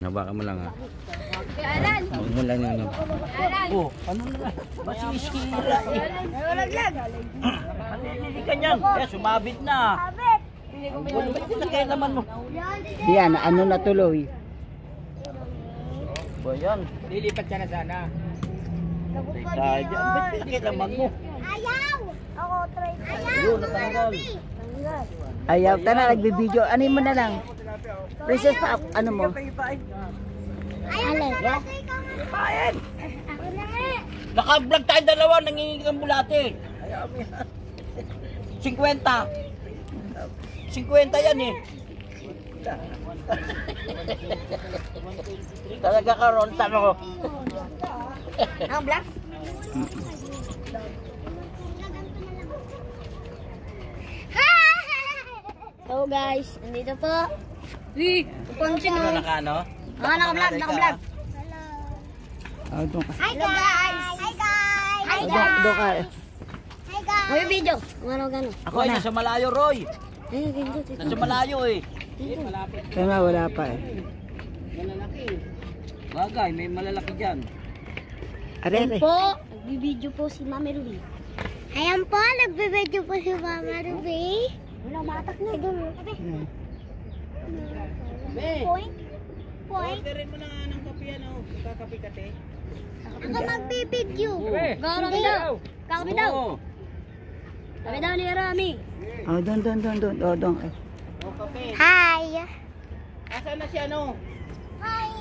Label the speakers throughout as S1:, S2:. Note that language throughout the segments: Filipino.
S1: Baka mo lang ha. Huwag mo lang yun.
S2: Oh, ano na? Masisira eh. Hindi ka niyan. Kaya sumabit na. Ba't na kaya naman mo?
S3: Yan, ano na tuloy.
S2: Ba yan?
S4: Lilipat ka na sana.
S2: Dahil dyan. Ba't na kaya naman mo?
S5: Ayaw! Ako try.
S2: Yun, natanggal.
S3: Ayaw, tana, nagbibideo. Ano mo na lang? Princess pa, ano mo?
S5: Alin?
S2: Pain! Naka-vlog tayo dalawa, nangingi kang bulate. 50. 50 yan eh. Talaga ka ron, tano.
S5: Ang black? So guys, nandito po. Kung sino?
S2: Ano naka ano?
S5: Naka-vlog, naka-vlog.
S3: Ah, doon ka.
S5: Hi guys! Hi guys! Hi guys!
S3: Doon ka.
S5: Hi guys! May video. Ano gano'n?
S2: Ako ay nasa malayo, Roy.
S5: Ay, ganito.
S2: Nasa malayo eh.
S3: Kaya nga wala pa eh.
S2: Bagay, may malalaki dyan.
S3: Arere.
S5: Po, nagbibideo po si Mami Ruby. Ayan po, nagbibideo po si Mama Ruby. Wala, matak na. Point? Point?
S4: Orderin mo na nga ng kape yan o. Kakape ka te.
S5: Ako magbibideo.
S4: Gano'n
S5: daw. Kakapi daw.
S2: Oo.
S5: Kami daw ni Rami.
S3: Oh, doon. Oh, doon.
S4: O kape.
S5: Hi!
S4: Asan na si ano?
S5: Hi!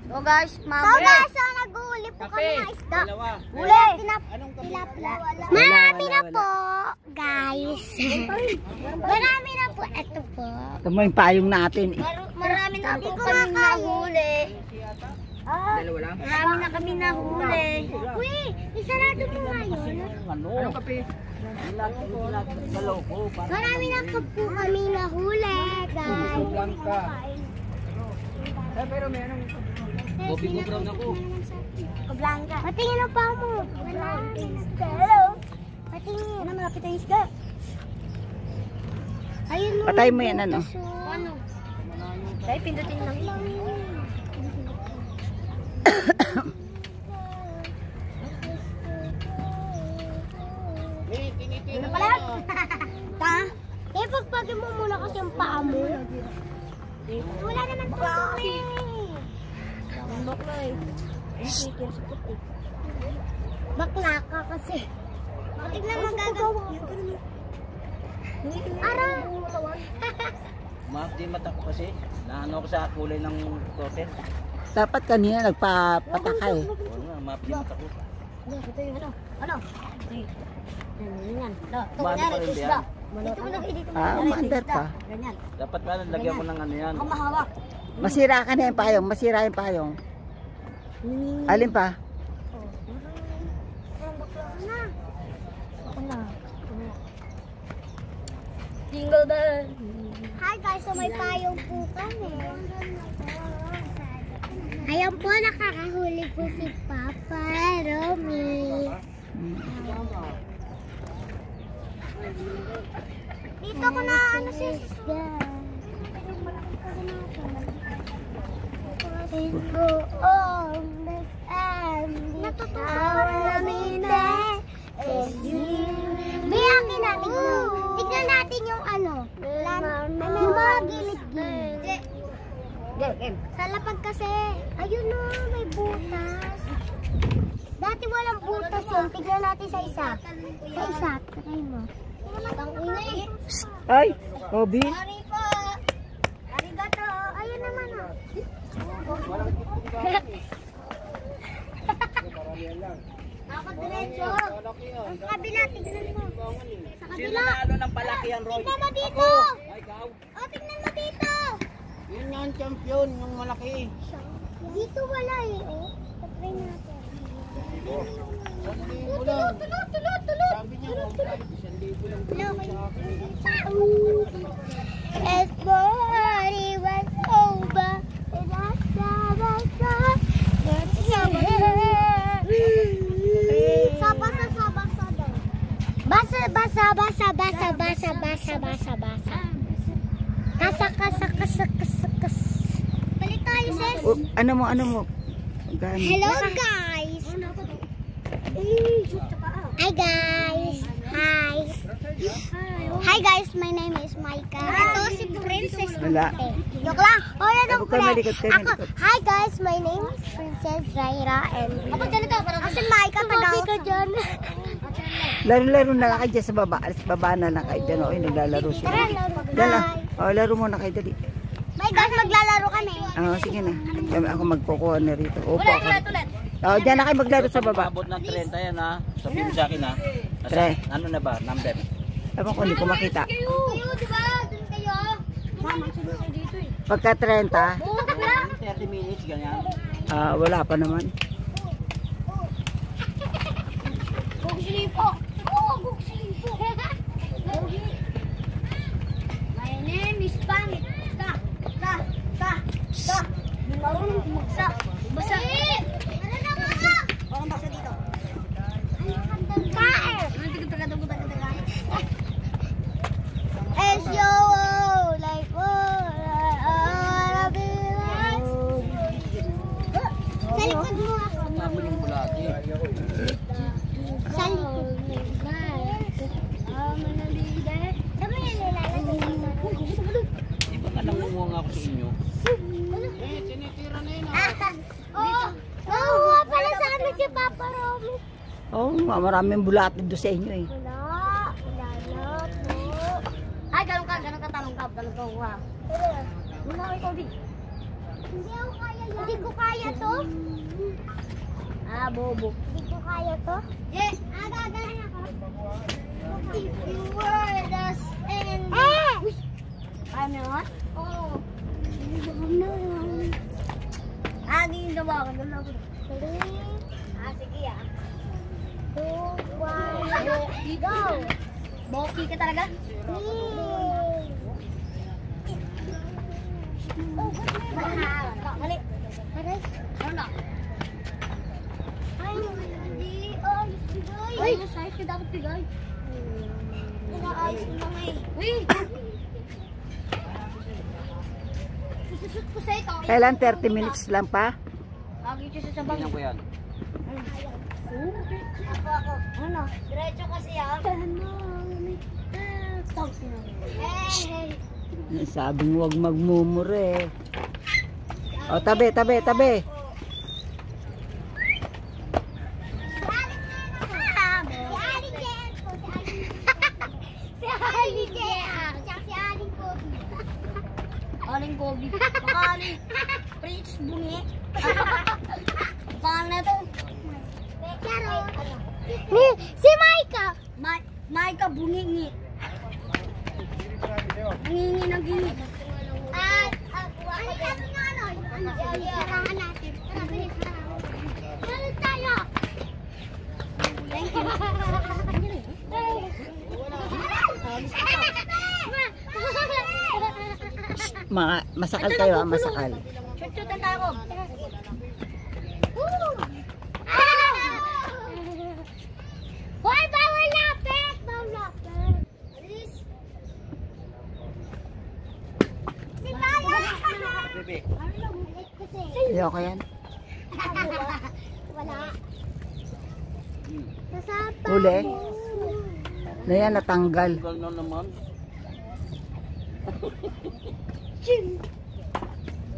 S5: So guys, nag-uuli po kami ng isda.
S4: Dalawa.
S5: Huli!
S4: Anong kape?
S5: Marami na po, guys. Marami na po. Ito po.
S3: Ito mo yung payong natin eh.
S5: Marami na po kami nahuli.
S4: Dalawa lang?
S5: Marami na kami nahuli. Uy, isarado mo nga yun.
S2: Anong kape? Dalaw ko.
S5: Marami na po kami nahuli, guys.
S4: Blanca. Eh pero may anong...
S2: Kopi ko brown ako.
S5: Blanca. Patingin na pa mo. Hello. Patingin. Ano, malapit ang isda. Ayun mo.
S3: Patay mo yan ano.
S5: Ano? Dahil pindutin lang.
S4: Tinitin
S5: Pala? Ta? Eh, pagpagin mo muna kasi yung paa mo. Wala naman tutong eh. Bakla eh. Bakla ka kasi. Tignan mo gagawin. Ara!
S2: Map, di mata ko kasi. Naano ko sa kulay ng tote.
S3: Dapat kanina nagpapataka eh.
S2: Oo nga, map, di mata ko.
S5: Ito yung ano? Ano? Ganyan.
S2: Mano pa rin ba yan?
S5: Dito mo lang dito.
S3: Ah, umaandar pa.
S5: Ganyan.
S2: Dapat ba lagyan mo ng ano yan?
S5: Ako mahawak.
S3: Masira ka na yung payong. Masira yung payong. Alin pa?
S5: Jingle bell. Hi guys, so may payong po kami. Ayan po, nakakahuli po si Papa Romy. Dito ko na ano si Isda. Go on this end. Natutusawa namin na. Biyakin natin. Tignan natin yung ano. Yung mga gilid-gilid. Sa lapag kasi. Ayun o, may butas. Dati walang butas yun. Tignan natin sa isa. Sa isa. Try mo.
S3: Ay, Kobe.
S5: Sorry po. Arigato. Ayun naman o. Ako diretso. Sa kabila, tignan mo. Sa
S2: Sino
S5: kabila.
S2: nanalo ng palakihan, Roy?
S5: Tignan mo dito.
S2: Ay, ikaw.
S5: O, tignan mo dito.
S2: Yun nga ang champion, yung malaki.
S5: Dito wala eh. Oh. Patry natin.
S2: Tulot. Sabi niya, oh, kahit 1,000 lang bilhin sa akin.
S5: As body was over, and I saw basa. Kas. Balik tayo, sis.
S3: Ano mo? Gano?
S5: Hello, guys. Hi, guys. Hi, guys. My name is Micah. Ito si Princess.
S3: Wala.
S5: Joke lang. Oh, yan ang
S3: Huwag ka malikot, kayo
S5: Ako,
S3: malikot.
S5: hi guys, my name is Princess Zaira and ako ganito, kasi Micah tagal ka dyan.
S3: Laro-laro na lang kayo dyan sa baba. Sa baba na lang kayo dyan. Okay, naglalaro siya.
S5: Tara, laro.
S3: Dyan lang. Laro muna kayo dali.
S5: Bye guys, maglalaro kami.
S3: Sige na. Ako magkukuha na rito. Opo ako. Dyan na kayo maglaro sa baba.
S2: Abot ng 30 yan, ha? Sabihin mo sa akin, ha?
S3: Tre.
S2: Ano na ba? Number?
S3: Ewan ko, hindi ko makita.
S5: Kayo, di ba? Doon kayo. Mama, sunod kayo dito eh.
S3: Pagka 30,
S5: Oo, lang.
S2: 30 minutes, ganyan.
S3: wala pa naman.
S5: Gugsilipo. Oo, gugsilipo. My name is Pangit. Ka. Di marunong bumagsa. Basa. Ano na mga? Parang basa dito. Kaer. As you like sa likod mo ako.
S2: Sabi yung bulati.
S5: Sa likod. Sabi yung nilalagay mo.
S2: Di ba nga nangunguha ako sa inyo? Tinitira na yun,
S5: Oo, nga pala sa amin si Papa Romy.
S3: Maraming bulati doon sa inyo eh.
S5: Wala po. Ay, ganun ka, talong ka. Wala ko ito, Hindi ko kaya to. Bobo. Hindi ko kaya to. Gaganin ako. If you were the end. Ano yun? Oo. Hindi na ba ako? Sige ah. 2, 1, go! Boki ka talaga? Mali. Aray. Ano na? Ay, hindi. Ayos bigay. Ay, ayos ka dapat bigay. Ayos mo nga eh. Uy! Isusut ko sa ito.
S3: Kailan 30 minutes lang pa?
S5: Lagi siya sa sabang.
S2: Tingnan ko yan.
S5: Ako. Ano? Diretso kasi ah.
S3: Sabing huwag magmumure. Tabi.
S5: Aling Kobe. Makaling Prince Bungi. Pangalan na ito. Si Micah. Micah Bungi. Bungi na gini. Ano sabi nga ano? Sarangan natin. Tara tayo. Thank you.
S3: Masakal kayo masakal.
S5: Shoot-shootan tayo ko. Hoy, bawal lapit! Alis! Si Kaya!
S2: Bebe.
S3: Ayoko yan.
S5: Wala. Nasapa.
S3: Huli. Na yan, natanggal.
S2: Ikaw na naman.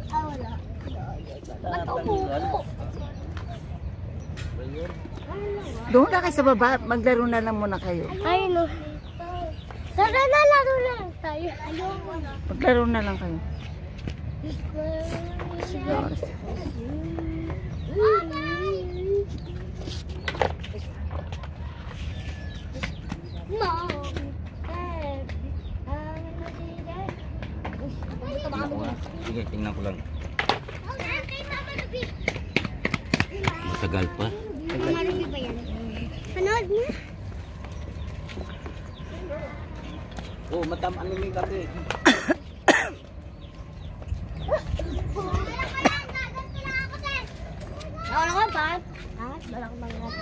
S5: Wala.
S2: Tatanggal. Ayun.
S3: Doon na kayo sa baba. Maglaro na lang muna kayo.
S5: Ay, no. Tara na, laro lang tayo. Ayoko na.
S3: Maglaro na lang kayo.
S1: Tagal pa.
S5: Marami ba yan? Panood mo.
S2: Oh, ano yung gabi?
S5: Ano ka ba? Balak banget.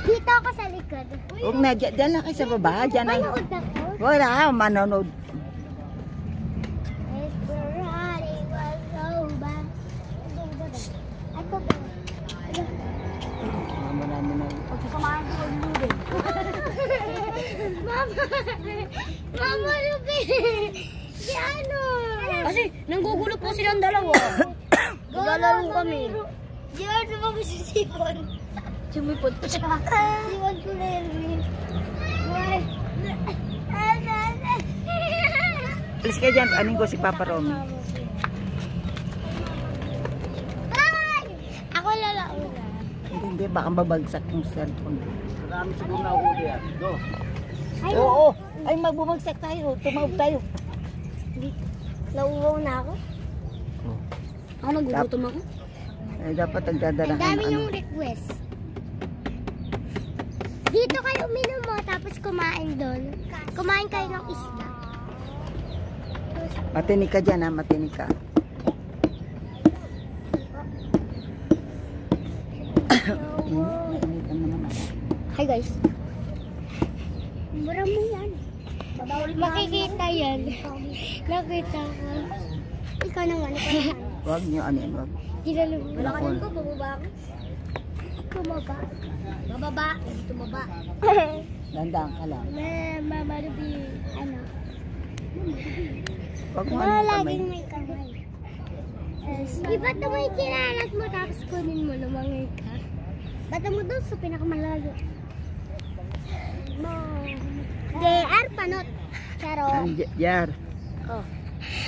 S5: Dito ako sa likod.
S3: Huwag na, dyan lang kayo sa baba. Dyan lang.
S5: Manood ako.
S3: Wala, manonood. Marami na.
S5: Pagsasamahan ko ng Ruby. Mama Ruby! Si ano?
S4: Kasi nanggugulo po silang dalawa. Naglalaro kami.
S5: Di ba ito magsisipon?
S4: Sumipot pa siya.
S5: Iwan ko na yun.
S3: Alis kayo dyan. Aning ko si Papa Romy.
S5: Ako lalauna.
S3: Hindi, baka babagsak yung cellphone.
S2: Marami siguro na huli yan. Go.
S3: Oo. Ay, magbumagsak tayo. Tumawag tayo.
S5: Nauuwaw na ako.
S4: Ako nagugutom ako.
S3: Ay, dapat nagdadala
S5: Ang
S3: ka
S5: dami
S3: ng ano.
S5: yung request. Dito kayo uminom mo, tapos kumain doon. Kumain kayo ng isda.
S3: Matinig ka dyan ha, matinig ka. Mainit naman ako.
S5: Hi guys. Mura mo yan. Makikita yan. Nakita ko. Ikaw naman.
S3: Huwag niyo ano yan, huwag.
S5: Ginalo mo.
S3: Balakanin
S5: ko, bumaba ako. Bumaba. Bababa. Tumaba.
S3: Dandaan ka lang.
S5: Mama Ruby. Ano?
S3: Huwag mo
S5: Diba
S3: ano kamay.
S5: laging may kamay? Di ba't na may kinalat mo tapos kunin mo lumangay ka? Bata mo doon sa pinakamalayo. JR panot. Charo.
S3: Jar.
S5: Oh.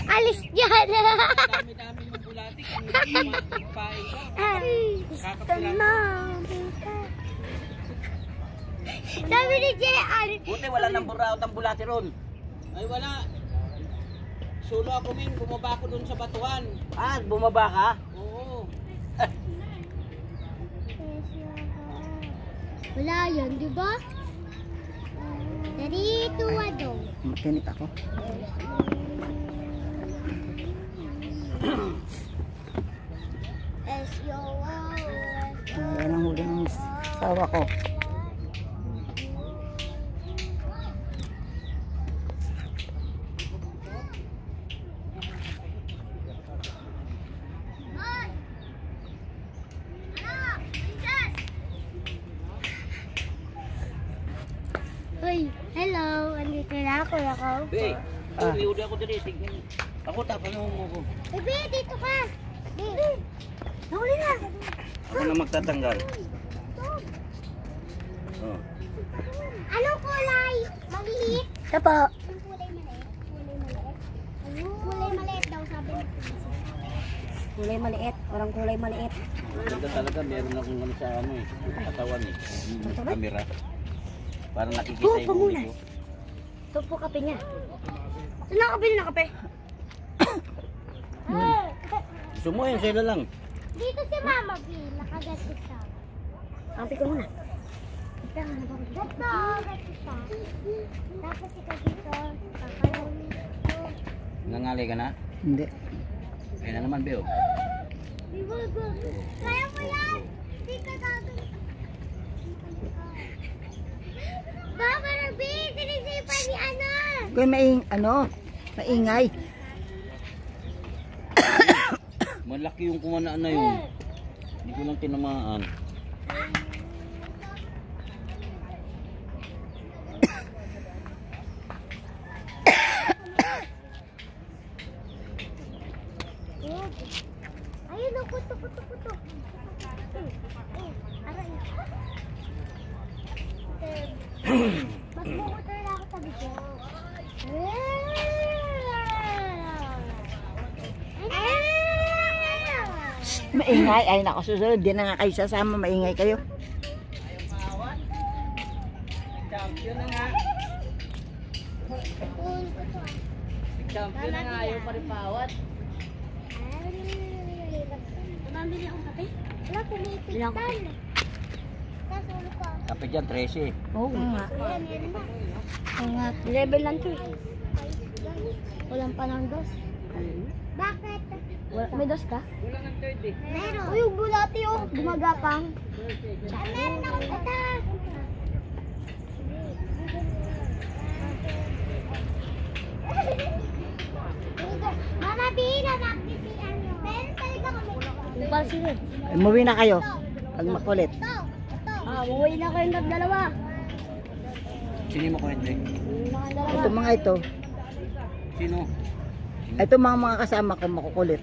S5: Alis dyan.
S2: Dami-dami yung bulati. Kung hindi matagpain ka.
S5: Sabi ni JR.
S2: Buti wala nang buraot ang bulati ron. Ay wala. Solo ako min, bumaba ako dun sa batuan. Ah, bumaba ka? Oo.
S5: Wala yan, di ba? Dari tuwa daw.
S3: Matinig ako. Yan ang huli ng sawa ko.
S5: Uy, hello. Andito na ako.
S2: Be, liudi ako dito. Tignan. Ako tapos mo ko.
S5: Bebe, dito ka. Bebe. Nahuli na.
S2: Ako na magtatanggal. Oh.
S5: Anong kulay? Maliit?
S4: Ito po.
S5: Anong kulay maliit? Kulay maliit daw sabi ni
S4: Kulay maliit. Walang kulay maliit.
S2: Ito talaga meron akong ano sa ano eh. Katawan eh. Yung camera. Para nakikita yung huli ko.
S4: Ito po kape niya. Saan nakabili ng kape?
S2: Gusto mo yun, sila lang.
S5: Dito si Mama B. Nakagatid siya.
S4: Kampi ko muna.
S5: Gato, gato siya. Tapos ikaw dito. Kakalawin dito.
S2: Nangali ka na?
S3: Hindi.
S2: Kaya na naman, Beo.
S5: Kaya mo yan. Hindi ka gagawin. Baba na B. Sinisipan ni Ana.
S3: Kung maingay.
S2: Malaki yung kumanaan na yun. Hindi ko lang tinamaan.
S5: Ayun o, kuto. Aray. Mas bukutar na ako sa video.
S3: Maingay. Ay, naku, susunod. Di na nga kayo sasama. Maingay kayo.
S2: Champion na nga. Champion na nga, ayaw pa rin pawat.
S4: Mamili akong kape.
S5: Wala, pumipitan. Kasulo ko.
S1: Kapit dyan, 13.
S3: Oo.
S4: nga.
S5: Ayan, yan na.
S4: Oo nga. Level lang to eh. Walang pa ng dos.
S5: Bakit?
S4: May dos ka?
S5: Meron.
S4: Uy, yung bulati oh. Gumagapang.
S5: Meron akong kata. Mama, bihira nakikisian nyo. Meron talaga kami.
S4: Yung pala sila.
S3: Umuwi na kayo. Pag makulit.
S5: Ito.
S4: Uuwi na kayong dalawa.
S1: Sino mo kwento eh?
S4: Mga dalawa.
S3: Ito mga ito.
S1: Sino?
S3: Ito mga kasama ko makukulit.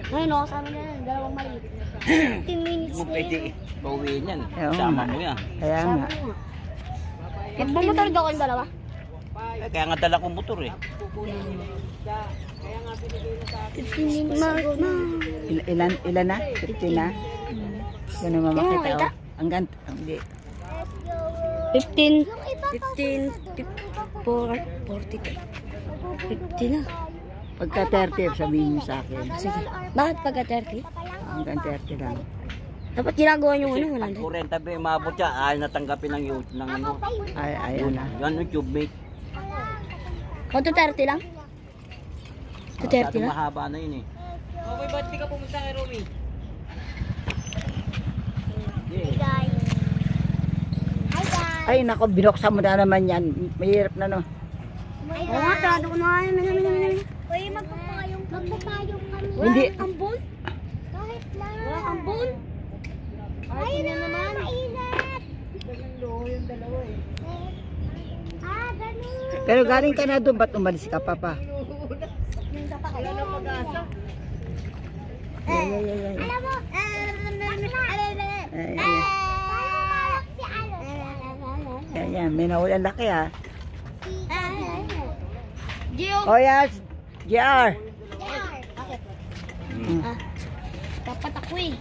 S4: Ngayon, no, kasama na yan. Dalawang maliit. 15 minutes
S1: Mo pwede pauwiin yan.
S3: Oo
S1: Sama
S3: nga.
S1: mo yan.
S3: Kaya nga.
S4: Magbumotor daw kayong dalawa.
S1: Eh, kaya nga dala kong motor eh.
S4: 15 minutes ago na.
S3: Ilan na? 50 na? Yan naman
S4: Yan,
S3: makita.
S4: makita.
S3: Oh. Ang ganto. Hindi.
S4: 15,
S5: Yung iba pa.
S4: 15, 42. 50 na.
S3: Pagka 30, sabihin mo sa akin.
S4: Sige. Bakit pagka 30?
S3: Hanggang 30 lang.
S4: Dapat ginagawa yung ano, 100.
S1: Kurenta ba yung maabot siya? Ayaw natanggapin ng youth ng ano.
S3: Ay, ayaw na.
S1: Yan yung tube mate.
S4: O, to 30 lang? To 30 lang?
S1: Mahaba na yun eh.
S2: Okay, ba't di ka pumunta kay Romy?
S5: Hi guys.
S3: Ay, nako, binuksan mo na naman yan. Mahirap na no.
S5: Hi
S4: Oo nga,
S5: guys.
S4: tado ko na nga yun.
S5: Uy, magpapayong kami.
S3: Hindi.
S4: Ambon?
S5: Kahit lang.
S4: Wala ambon?
S5: Ayun na naman. Mainit. Ah, ganun.
S3: Pero galing ka na doon, ba't umalis ka pa pa?
S5: Wala na pag-asa.
S3: Ay, ay, ay, ay.
S5: Alam mo,
S3: Ay, ay,
S5: parang si ano.
S3: ay. Yan, may naulan laki ha.
S4: Gio!
S3: O yes, JR.
S4: Dapat ako eh.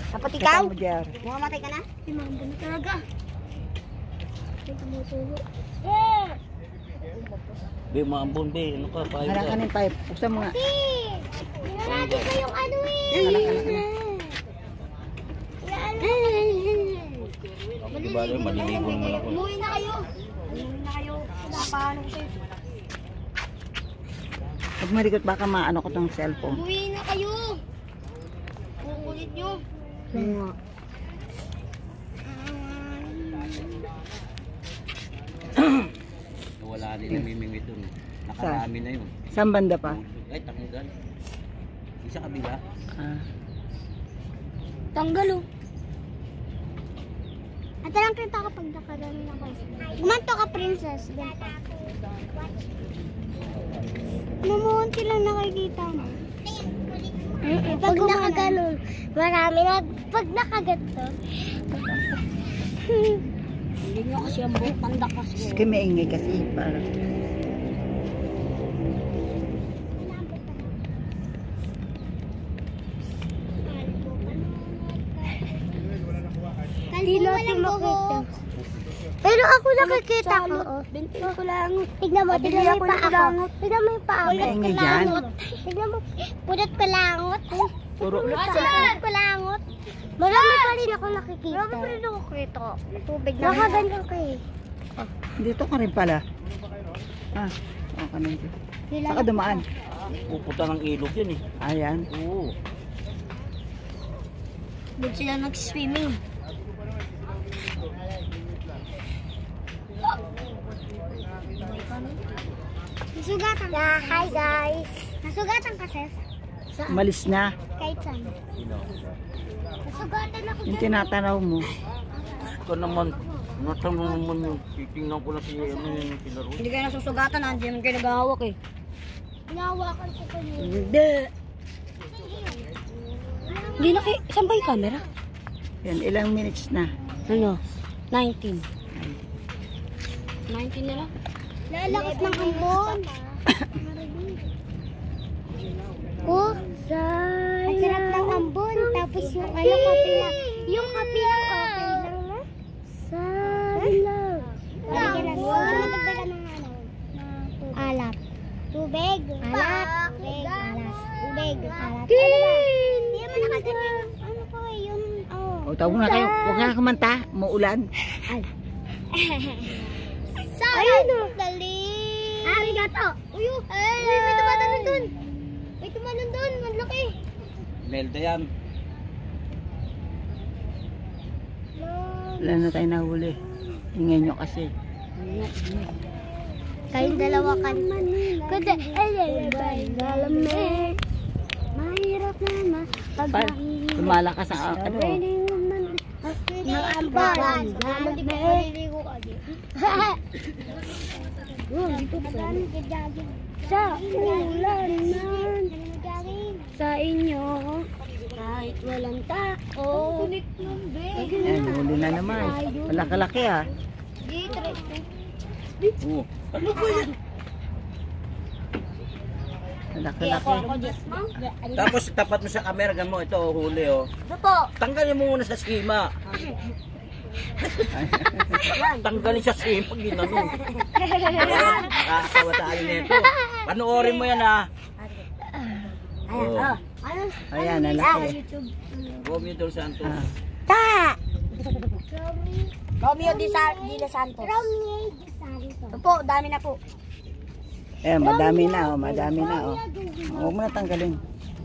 S4: Dapat
S3: Kita
S4: ikaw?
S3: mo, JR.
S4: Mamamatay ka na? Hindi mambun talaga. Ay, tumutulo.
S1: Be, maambon be. Ano ka? Pahay
S3: Harang ka
S1: ka.
S3: ng pipe. Buksan mo nga.
S5: Lagi ko yung ano eh.
S1: Diba rin, maliligo naman ako.
S4: Umuwi na kayo. Umuwi na kayo. Paano ko sa'yo?
S3: Pag marikot, baka maano ko tong cellphone.
S4: Umuwi na kayo. Kukulit nyo.
S1: Wala din yung mimingit dun. Nakarami na yun.
S3: Saan banda pa?
S1: Ay, takunggan. Isa kabila.
S3: Ah.
S4: Tanggal oh.
S5: At lang kita kapag nakarami na kayo. Gumanto ka, princess. Namuunti lang nakikita mo. Pag nakaganon, marami na. Pag nakaganto.
S4: Hindi nyo kasi ang buhok tanda kasi.
S3: Kaya maingay kasi. Para.
S5: Hindi natin makita. Pero ako nakikita ko.
S4: Bintin ko lang.
S5: Tignan mo, tignan mo yung paa ko. Tignan mo yung paa ko.
S3: Maingay dyan.
S5: Tignan mo, pudot ko langot.
S3: Puro.
S5: Pudot ko langot. Marami pa rin ako nakikita. Marami pa rin ako nakikita. Tubig na. Nakaganyan ko eh.
S3: Dito ka rin pala. Ah, o ka na dito. Saka dumaan.
S1: Pupunta ng ilog yun eh.
S3: Ayan.
S1: Oo.
S4: Doon sila nag-swimming.
S5: Nasugatan ka. Hi guys. Nasugatan ka, sis.
S3: Umalis na.
S5: Kahit saan. Nasugatan ako.
S3: Yung tinatanaw mo.
S1: Ito naman. Natanong naman yung titingnan ko na si ano yung pinaro.
S4: Hindi kayo nasusugatan, hindi naman kayo naghahawak eh.
S5: Hinawakan ko kayo.
S4: Hindi. Hindi na kayo, saan ba yung camera?
S3: Yan, ilang minutes na.
S4: Ano? 19. 19 na lang.
S5: Lalakas ng ambon. Oh, ang sarap ng ambon. Tapos yung ano, kape na. Yung kape lang okay lang na. Sarap. Lagyan natin. Magdagdagan ng ano. Tubig. Alat. Tubig. Alat. Tubig. Alat. Hindi mo nakaganyan. Ano po yung...
S3: O, tawag na kayo. Huwag na kumanta. Muulan.
S5: Ayun o. Dali. Arigato. Uy, may tumatanong dun. May tumatanong dun. Malaki.
S2: Melda yan.
S3: Wala na tayo nahuli. Ingay nyo kasi.
S5: Kayong dalawa kan. Kundi, mahirap na
S3: Lumalakas ang ano.
S5: Nakaambaran. Sa ulan man. Sa inyo. Kahit walang tao.
S3: Ayan, huli na naman. Malaki-laki ah.
S2: Oo. Ano ba yan?
S3: Malaki-laki.
S2: Tapos tapat mo sa camera, gan mo, ito huli oh. Tanggalin mo muna sa sima. Tanggalin sa sima, ginano. Nakakawa tayo nito. Panoorin mo yan ha. Oh.
S3: Ayan, lalaki.
S2: Romeo Del Santos.
S4: Romeo de la Santos. Ito po, dami na po.
S3: Ayan, madami na oh. Madami na oh. Huwag mo na tanggalin.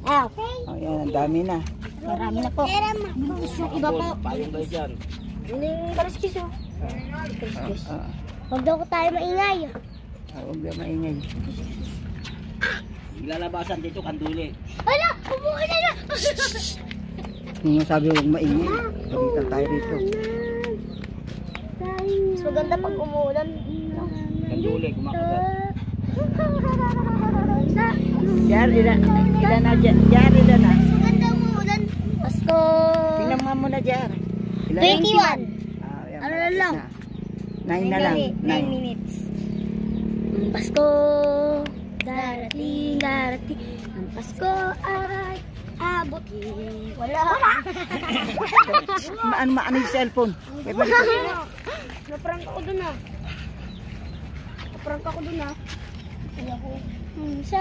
S4: Ah,
S3: Oh, yan, ang dami na.
S4: marami na po. Yung iba po.
S2: Payong kayo dyan.
S4: Yung kaliskis oh.
S5: Huwag daw ko tayo maingay.
S3: Huwag na maingay.
S2: Lalabasan dito, kanduli.
S5: Ala, umuulan na.
S3: Yung sabi huwag maingay. Pagkita tayo rito.
S4: Mas maganda pag umuulan.
S2: Kanduli, kumakagat.
S3: Yari na. Ilan na dyan. Yari na na.
S5: Maganda umuulan.
S4: Pasko.
S3: Tingnan mo muna dyan.
S4: 21.
S3: Ilan Ayan,
S4: Ano na lang?
S3: 9 na lang.
S4: 9 minutes. Ang Pasko. Darating, darating. Ang Pasko ay abot. Wala.
S3: Maano yung cellphone? May balik ko.
S4: Naprank ako dun ah. Naprank ako dun ah.
S5: Sa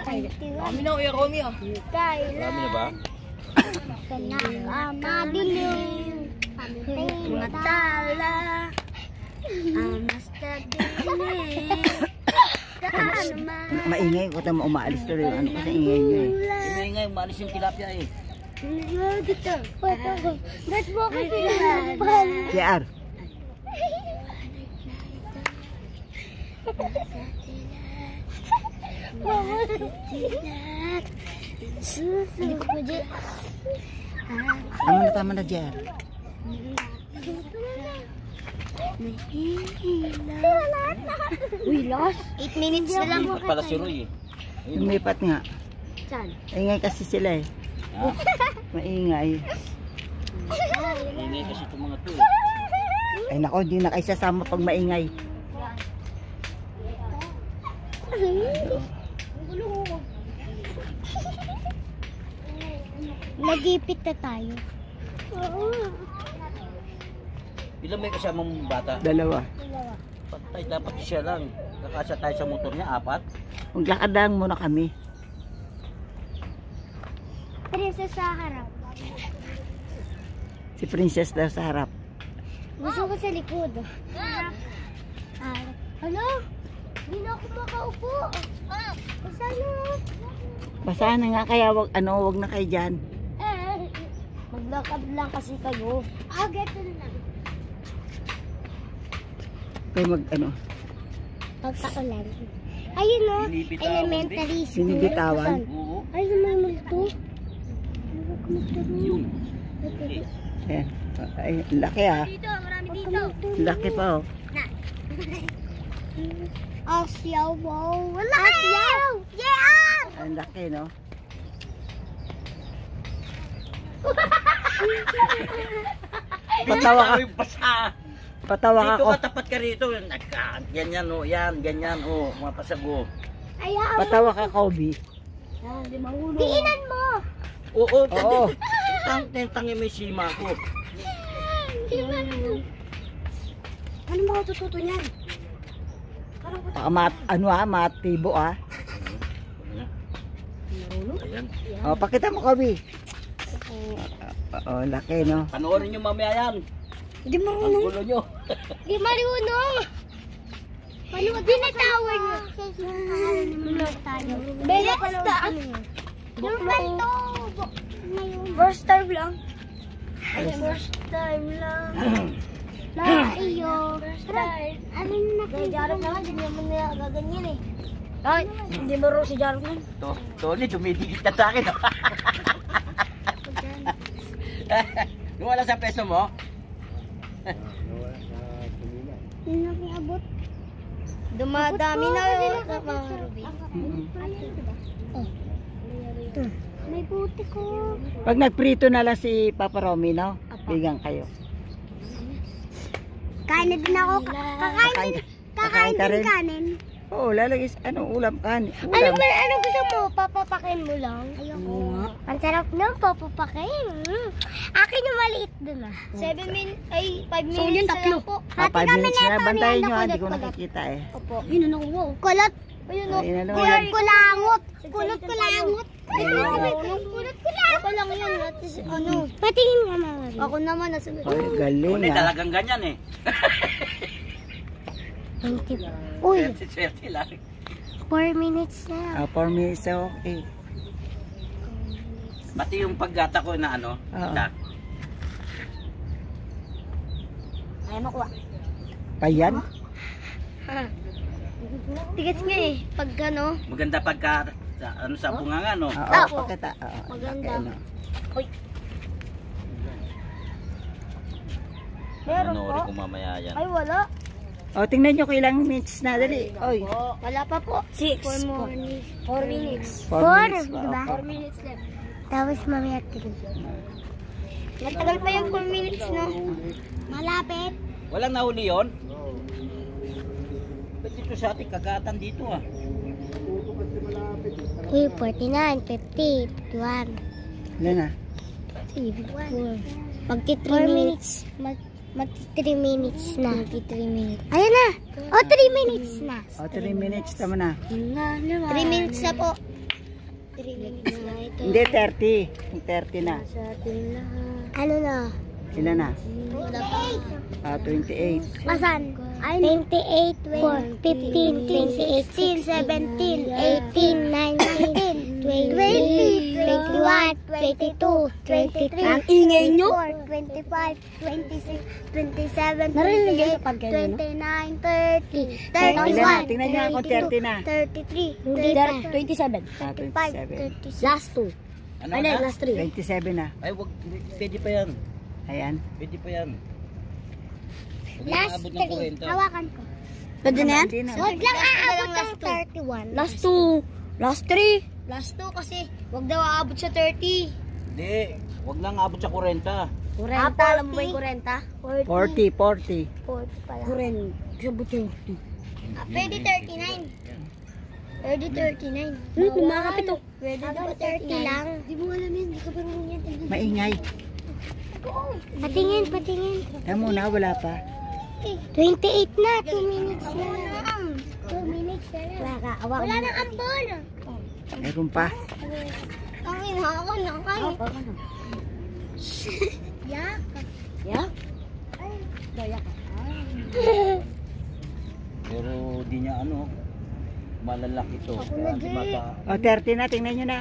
S5: kami
S2: na, Kuya Romeo.
S5: kailan
S2: Marami na ba?
S5: ka nakakadilim.
S4: Mga tala. Amasta dilim.
S3: Maingay ko tayo umaalis tuloy. Ano kasi ingay nyo eh.
S2: Ingay, malis yung tilapia eh.
S5: Ba't mo kasi nalaban?
S3: JR. Tama na JR.
S4: Uy, last.
S5: 8 minutes na lang.
S2: Lipat pala si Roy eh.
S3: Lumipat nga.
S4: Saan?
S3: Ingay kasi sila eh. Maingay.
S2: Ingay kasi itong mga to eh.
S3: Ay nako, hindi na kayo sasama pag maingay.
S5: Nagipit na tayo.
S2: Ilan may kasamang bata?
S3: Dalawa.
S2: Patay, dapat siya lang. Nakasya tayo sa motor niya, 4.
S3: Maglakad lang muna kami.
S5: Princess sa harap.
S3: Si Princess daw sa harap.
S5: Gusto ko sa likod. Ano? Hindi na ako makaupo. Sana.
S3: Basahan na nga kaya wag na kayo dyan.
S4: Maglakad lang kasi kayo.
S5: Geto na lang.
S3: Kayo
S5: Pagpakulan. Ayun o.
S2: Binibitawan,
S5: Elementary school.
S3: Binibitawan.
S2: Oo.
S5: Ay, may multo.
S2: Yun.
S3: Ayan. Ay, laki ah.
S4: Dito, marami dito.
S3: Laki pa oh.
S5: Asyaw, wow. Wala Asyaw! Yeah!
S3: Ang laki no. Patawa ka.
S2: Ay, basa.
S3: Patawa ka
S2: Dito
S3: ko.
S2: ka, tapat ka rito. Ganyan o, yan, ganyan o. Mga pasago.
S5: Ayaw.
S3: Patawa ka, Kobe.
S5: Diinan mo.
S2: Oo,
S3: Oo.
S2: tangin mo yung sima ko.
S4: Ano mga tututo niyan?
S3: Baka matibo ah.
S1: Yan.
S3: Oh, pakita mo, Kobe. Oh, laki, no?
S2: Panoorin nyo mamaya yan.
S4: Hindi
S2: Ang
S4: marunong.
S2: gulo nyo.
S5: Di marunong. Binatawan nyo. Basta. Yung kanto.
S4: First time lang. First time lang.
S5: Iyo. Ano na
S4: Kaya Jarok naman, hindi naman niya gaganyan eh. Ay, hindi marunong si Jarok naman.
S2: Tony, dumidikit ka sa akin. Yung wala sa peso mo?
S5: Hindi na kiabot.
S4: Dumadami na mga Ruby.
S5: May puti ko.
S3: Pag nagprito na lang si Papa Romy, no? Bigyan kayo.
S5: Kain na din ako. Kakain
S3: ka
S5: din
S3: rin?
S5: kanin.
S3: Oo, lalagay ulam kanin.
S5: Ano
S3: Ulam.
S5: ba, ano gusto mo? Papapakin mo lang? Ayoko. Ang sarap na, papapakin. Akin yung maliit dun ah.
S4: 7 minutes, ay 5
S5: So,
S4: minutes
S5: yun,
S4: na
S5: tatlo.
S4: lang po.
S3: Ah, 5 minutes na. Bantayan nyo, hindi ko
S5: kulot.
S3: nakikita eh.
S4: Opo. Yun na nakuha.
S5: Kulot.
S4: Ayun o.
S3: Ayun na
S5: Kulot
S3: naman.
S5: kulangot. Kulot kulangot. Kulot kulangot.
S4: Ako lang yan. Ano?
S5: Patingin nga mga.
S4: Ako naman nasunod.
S3: Ay, galing
S2: Tony,
S3: ah.
S2: talagang ganyan eh.
S5: Uy,
S2: Swerte lang.
S5: 4 minutes na.
S3: 4 minutes na okay.
S2: Pati yung paggata ko na ano.
S3: Oo.
S2: Tak.
S4: Ayaw makuha.
S3: Payan?
S4: Tigas nga eh. Pag ano.
S2: Maganda pagka sa bunganga no.
S3: Oo, pakita. Oo,
S4: Maganda.
S3: laki, ano.
S4: Meron
S2: Panoorin
S4: po.
S2: ko mamaya yan.
S4: Ay wala.
S3: Oh, tingnan nyo kung ilang minutes na. Dali. Oy.
S4: Wala pa po. 6. 4 minutes.
S3: 4 minutes pa.
S5: diba?
S3: Okay.
S4: 4 minutes left.
S5: Tapos mamaya tigil.
S4: Matagal pa yung 4 minutes no.
S5: Malapit.
S2: Walang nahuli yun? Ba't dito sa ating kagatan dito ah?
S5: Uy, 49, 50, 51.
S3: Ilan na?
S5: 51.
S4: Magti
S5: 4 minutes. Magti 3 minutes na.
S4: Magti 3 minutes.
S5: Ayun na. Oh, 3 minutes na.
S3: Oh, 3 minutes. Tama na.
S4: 3 minutes na po. 3 minutes na ito.
S3: Hindi, 30. Yung 30 na.
S4: Sa atin lahat.
S5: Ano na?
S3: Ilan na?
S4: Wala pa.
S3: 28.
S5: Asan? 28, 4, 15, 16, 17, 18, 19, 20, 21, 22, 23,
S4: Ang ingay nyo.
S5: 24, 25, 26, 27,
S4: Narinig niyo
S5: 28,
S4: sa pagganyan, no?
S5: 29, 30,
S3: Ilan na?
S5: 31,
S3: Tingnan nyo ako, 30 na.
S5: 33,
S4: Hindi, 27.
S5: 35, 36.
S3: 27.
S4: Last 2.
S2: Ano
S4: Ay,
S2: na?
S4: last 3.
S3: 27 na.
S2: Ay, wag, pwede pa yan.
S3: Ayan.
S2: Pwede pa yan. Huwag lang
S5: Last
S2: aabot ng
S5: 3,
S2: 40.
S5: hawakan ko.
S4: Pwede na yan?
S3: Hindi na.
S5: Huwag lang aabot ng
S4: last
S5: 31.
S4: Last 2. Last 3. Last 2 kasi wag daw aabot sa 30.
S2: Hindi, wag lang aabot sa 40.
S4: 40. Alam mo ba yung 40?
S3: 40.
S5: 40 pala.
S4: 40. Sabot yung 40.
S5: Pwede 39. Pwede 39.
S4: Kumakapit to.
S5: Pwede ba 30 lang?
S4: Di mo alam yan. Di ka marunong yan.
S3: Maingay.
S5: Patingin, patingin.
S3: Kaya muna, wala pa.
S5: 28 na. 2 minutes na lang. 2 minutes na lang. Wala nang ambon.
S3: Meron pa.
S5: Ang inahawa na kayo. Yak.
S4: Yeah?
S2: Pero di niya ano, malalaki to. Kaya di baka,
S3: O, 30 na. Tingnan nyo na.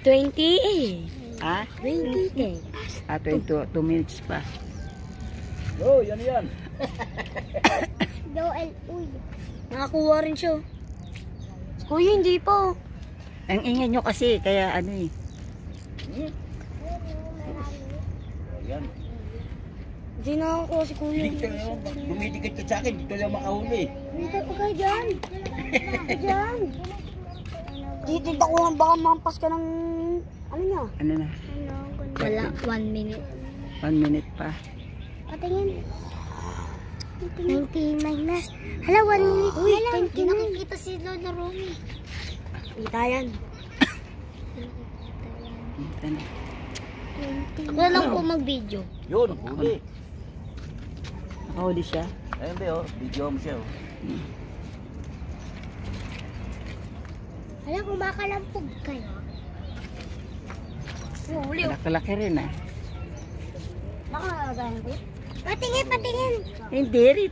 S4: 20.
S3: Ha?
S4: 20.
S3: 2 minutes pa.
S2: oh, yan yan.
S5: Joel, uy.
S4: Nakakuha rin siya. Kuya, hindi po.
S3: Ang ingay nyo kasi, kaya ano eh.
S2: Yan.
S4: Hindi nakakuha si kuya.
S2: Dito lang, dumidikit ka sa akin, dito lang makahuli.
S5: Dito po kayo dyan. Dyan.
S4: Titinta ko lang baka mampas ka ng... Ano niya?
S3: Ano na?
S4: Wala. 1 minute.
S3: 1 minute pa.
S5: Patingin. 99 na. Hala, 1 minute. Uy, hindi nakikita si Lola Romy.
S4: Kita yan.
S3: Ito na.
S4: Ako na lang po mag-video.
S2: Yun, huli.
S3: Nakahuli siya.
S2: Ayun ba oh, video mo siya oh.
S5: Hala, kumakalampog kayo.
S4: Huli.
S3: Laki-laki rin ah.
S5: Makakagayan ko. Patingin, patingin.
S3: Hindi rin.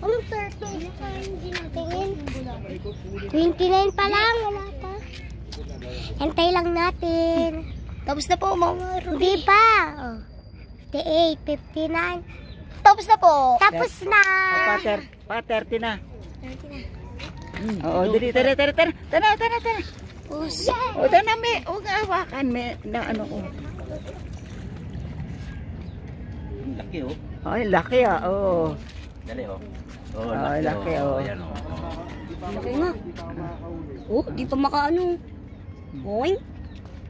S5: Anong 30? Hindi natingin. 29 pa lang. Wala pa. Hintay lang natin.
S4: Tapos na po, Mama Ruby.
S5: Hindi pa. Oh. 58, 59.
S4: Tapos na po.
S5: Tapos na.
S3: Pa 30 na. Oo, dali, tara. Tara. O, tara, may, huwag hawakan, may, na ano ko.
S1: Laki oh.
S3: Ay, laki ah, oo.
S1: Dali oh.
S3: Ay, laki oh.
S1: Ayan oh.
S4: Laki nga. Oh, di pa makaano. Boing.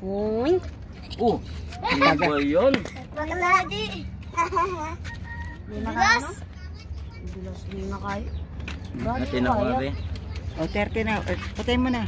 S4: Boing.
S1: Oh. Ano ba yun?
S5: Wag lagi.
S4: Bilas. Bilas din na kayo.
S1: Natin ako, Mabe.
S3: O, 30 na. Patay mo na.